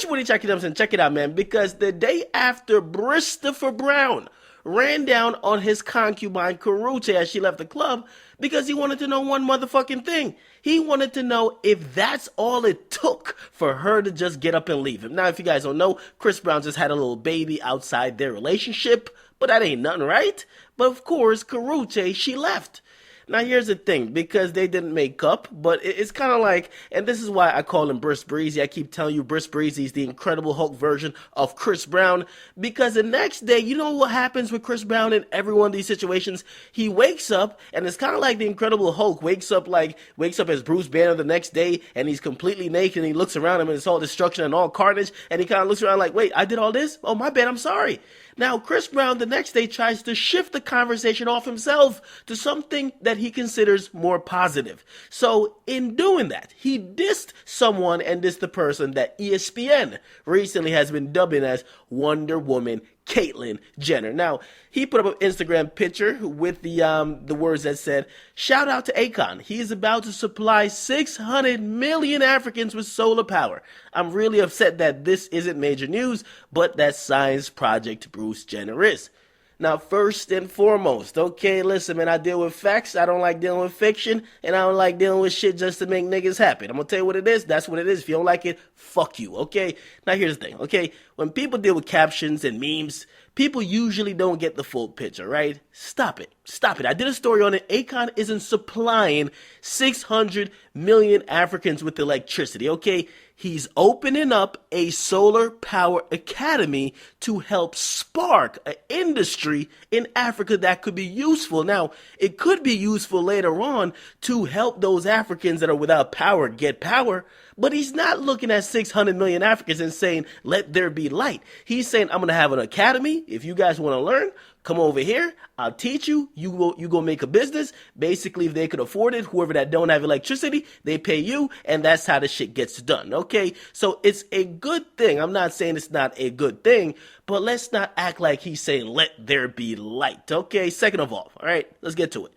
much more check it out and check it out, man, because the day after Christopher Brown ran down on his concubine Karrueche as she left the club because he wanted to know one motherfucking thing. He wanted to know if that's all it took for her to just get up and leave him. Now, if you guys don't know, Chris Brown just had a little baby outside their relationship, but that ain't nothing, right? But of course, Karrueche, she left. Now, here's the thing, because they didn't make up, but it's kind of like, and this is why I call him Briss Breezy. I keep telling you Briss Breezy is the Incredible Hulk version of Chris Brown, because the next day, you know what happens with Chris Brown in every one of these situations? He wakes up, and it's kind of like the Incredible Hulk wakes up as Bruce Banner the next day, and he's completely naked, and he looks around him, and it's all destruction and all carnage, and he kind of looks around like, wait, I did all this? Oh, my bad, I'm sorry. Now, Chris Brown the next day tries to shift the conversation off himself to something that he considers more positive. So, in doing that, he dissed someone and dissed the person that ESPN recently has been dubbing as Wonder Woman Caitlyn Jenner. Now, he put up an Instagram picture with the words that said, "Shout out to Akon. He is about to supply 600 million Africans with solar power. I'm really upset that this isn't major news, but that science project Bruce Jenner is." Now, first and foremost, okay, listen, man, I deal with facts. I don't like dealing with fiction, and I don't like dealing with shit just to make niggas happy. I'm gonna tell you what it is. That's what it is. If you don't like it, fuck you, okay? Now, here's the thing, okay? When people deal with captions and memes, people usually don't get the full picture, right? Stop it. Stop it. I did a story on it. Akon isn't supplying 600 million Africans with electricity, okay? He's opening up a solar power academy to help spark an industry in Africa that could be useful. Now, it could be useful later on to help those Africans that are without power get power, but he's not looking at 600 million Africans and saying, let there be light. He's saying, I'm going to have an academy. If you guys want to learn, come over here. I'll teach you. You go make a business. Basically, if they could afford it, whoever that don't have electricity, they pay you, and that's how the shit gets done, okay? So it's a good thing. I'm not saying it's not a good thing, but let's not act like he's saying, let there be light, okay? Second of all right, let's get to it.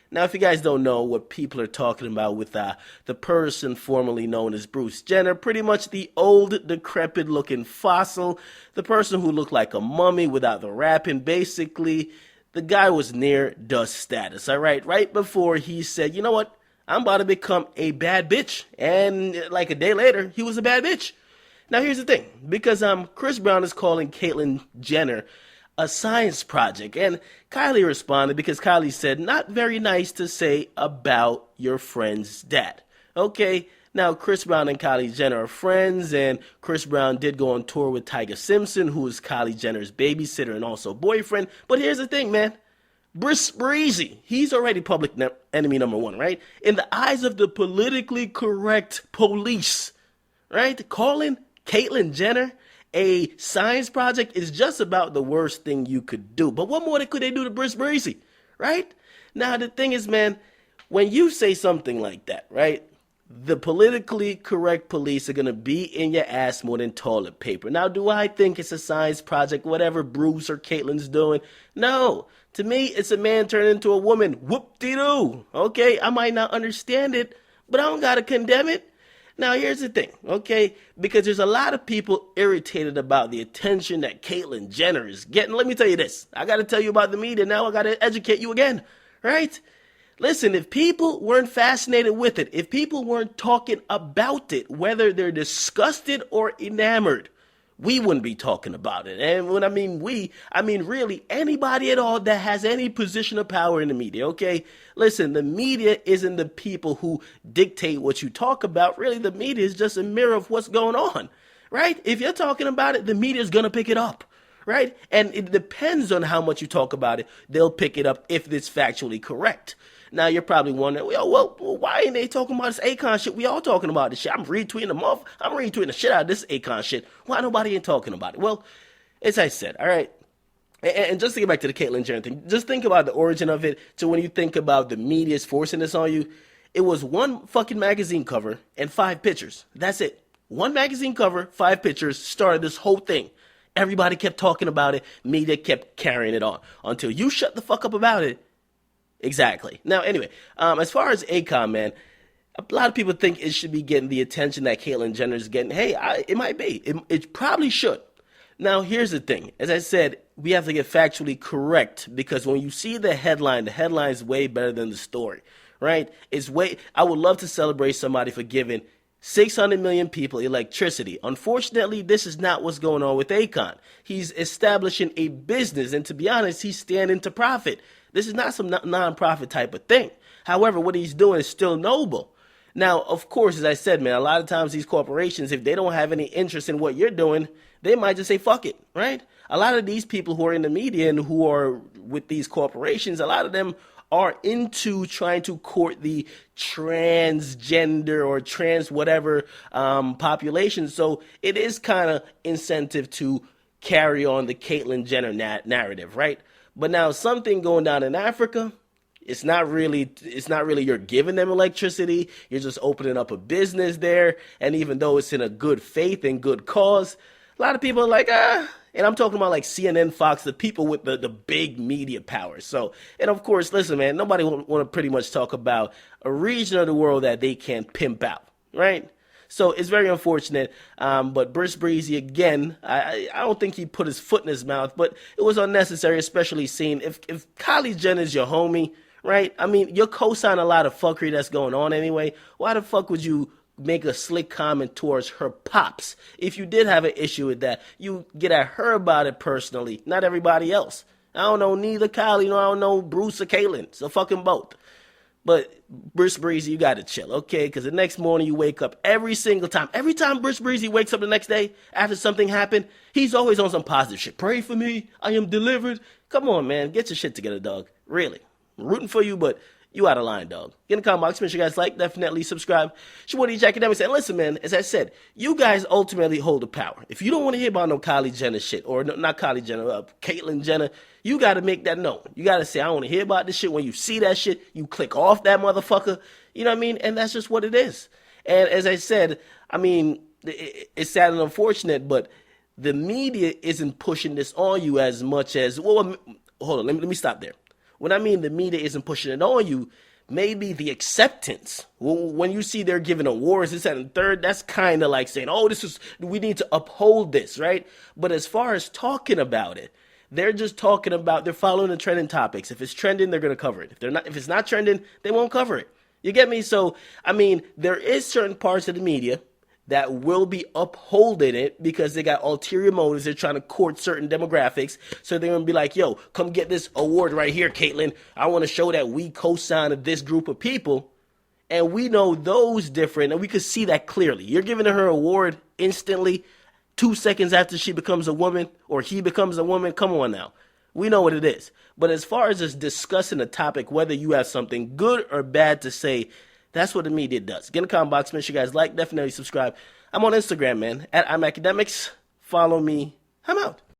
Now, if you guys don't know what people are talking about with the person formerly known as Bruce Jenner, pretty much the old, decrepit-looking fossil, the person who looked like a mummy without the wrapping, basically, the guy was near dust status, all right? Right before he said, you know what, I'm about to become a bad bitch, and like a day later, he was a bad bitch. Now, here's the thing, because Chris Brown is calling Caitlyn Jenner a science project, and Kylie responded because Kylie said, not very nice to say about your friend's dad. Okay, now Chris Brown and Kylie Jenner are friends, and Chris Brown did go on tour with Tyga Simpson, who is Kylie Jenner's babysitter and also boyfriend. But here's the thing, man. Briss Breezy, he's already public enemy number one, right? In the eyes of the politically correct police, right? Calling Caitlyn Jenner a science project is just about the worst thing you could do. But what more could they do to Briss Breezy, right? Now, the thing is, man, when you say something like that, right, the politically correct police are going to be in your ass more than toilet paper. Now, do I think it's a science project, whatever Bruce or Caitlyn's doing? No. To me, it's a man turned into a woman. Whoop-de-doo. Okay, I might not understand it, but I don't got to condemn it. Now, here's the thing, okay? Because there's a lot of people irritated about the attention that Caitlyn Jenner is getting. Let me tell you this. I got to tell you about the media. Now I got to educate you again, right? Listen, if people weren't fascinated with it, if people weren't talking about it, whether they're disgusted or enamored, we wouldn't be talking about it. And when I mean we, I mean really anybody at all that has any position of power in the media, okay? Listen, the media isn't the people who dictate what you talk about. Really, the media is just a mirror of what's going on, right? If you're talking about it, the media is going to pick it up, right? And it depends on how much you talk about it. They'll pick it up if it's factually correct. Now, you're probably wondering, well, why ain't they talking about this Akon shit? We all talking about this shit. I'm retweeting the shit out of this Akon shit. Why nobody ain't talking about it? Well, as I said, all right, and just to get back to the Caitlyn Jenner thing, just think about the origin of it to when you think about the media's forcing this on you. It was one fucking magazine cover and 5 pictures. That's it. One magazine cover, 5 pictures started this whole thing. Everybody kept talking about it. Media kept carrying it on until you shut the fuck up about it. Exactly. Now, anyway, as far as Akon, man, A lot of people think it should be getting the attention that Caitlyn Jenner is getting. Hey, it might be. It probably should. Now, here's the thing. As I said, we have to get factually correct because when you see the headline's way better than the story, right? I would love to celebrate somebody for giving 600 million people electricity. Unfortunately, this is not what's going on with Akon. He's establishing a business, and to be honest, he's standing to profit. This is not some non-profit type of thing. However, what he's doing is still noble. Now, of course, as I said, man, a lot of times these corporations, if they don't have any interest in what you're doing, they might just say, fuck it, right? A lot of these people who are in the media and who are with these corporations, a lot of them are into trying to court the transgender or trans whatever population. So it is kind of incentive to carry on the Caitlyn Jenner narrative, right? But now something going down in Africa, it's not really you're giving them electricity. You're just opening up a business there. And even though it's in a good faith and good cause, a lot of people are like, and I'm talking about like CNN, Fox, the people with the big media power. So, and of course, listen, man, nobody want to pretty much talk about a region of the world that they can't pimp out, right? So it's very unfortunate. But Briss Breezy, again, I don't think he put his foot in his mouth, but it was unnecessary, especially seeing if Kylie Jenner's your homie, right? I mean, you're co-signing a lot of fuckery that's going on anyway. Why the fuck would you make a slick comment towards her pops? If you did have an issue with that, you get at her about it personally, not everybody else. I don't know neither Kylie, nor I don't know Bruce or Caitlyn. So fucking both. But Briss Breezy, you gotta chill, okay? Because the next morning you wake up every time Briss Breezy wakes up the next day after something happened, he's always on some positive shit. Pray for me, I am delivered. Come on, man, get your shit together, dog. Really. I'm rooting for you, but you out of line, dog. Get in the comment box. Make sure you guys like, definitely subscribe. It's your boy DJ Akademiks. And listen, man, as I said, you guys ultimately hold the power. If you don't want to hear about no Kylie Jenner shit, or no, not Kylie Jenner, Caitlyn Jenner, you got to make that known. You got to say, I don't want to hear about this shit. When you see that shit, you click off that motherfucker. You know what I mean? And that's just what it is. And as I said, I mean, it's sad and unfortunate, but the media isn't pushing this on you as much as, well, hold on, let me stop there. When I mean the media isn't pushing it on you, maybe the acceptance. When you see they're giving awards, this, that, and third, that's kind of like saying, oh, we need to uphold this, right? But as far as talking about it, they're just talking about, they're following the trending topics. If it's trending, they're going to cover it. If it's not trending, they won't cover it. You get me? So, I mean, there is certain parts of the media that will be upholding it because they got ulterior motives. They're trying to court certain demographics. So they're going to be like, yo, come get this award right here, Caitlyn. I want to show that we co-signed this group of people. And we know those different, and we could see that clearly. You're giving her an award instantly, 2 seconds after she becomes a woman or he becomes a woman. Come on now. We know what it is. But as far as just discussing a topic, whether you have something good or bad to say, that's what the media does. Get in the comment box. Make sure you guys like, definitely subscribe. I'm on Instagram, man, at I'm Akademiks. Follow me. I'm out.